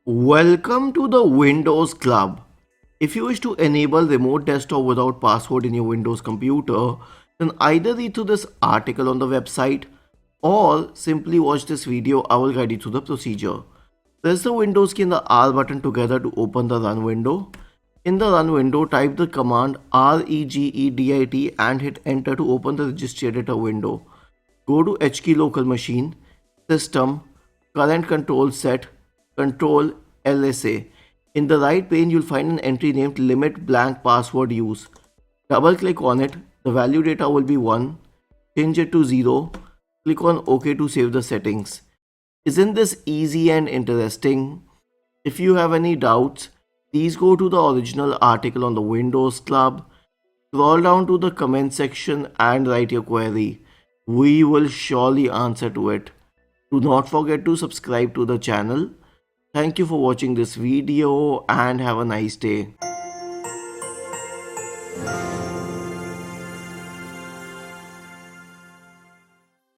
Welcome to the Windows Club. If you wish to enable remote desktop without password in your Windows computer, then either read through this article on the website or simply watch this video. I will guide you through the procedure. Press the Windows key and the R button together to open the Run window. In the Run window, type the command regedit and hit enter to open the Registry Editor window. Go to HKey Local Machine, System, Current Control Set, Control LSA. In the right pane, you'll find an entry named Limit Blank Password Use. Double click on it. The value data will be 1. Change it to 0. Click on OK to save the settings. Isn't this easy and interesting? If you have any doubts, please go to the original article on the Windows Club. Scroll down to the comment section and write your query. We will surely answer to it. Do not forget to subscribe to the channel. Thank you for watching this video and have a nice day.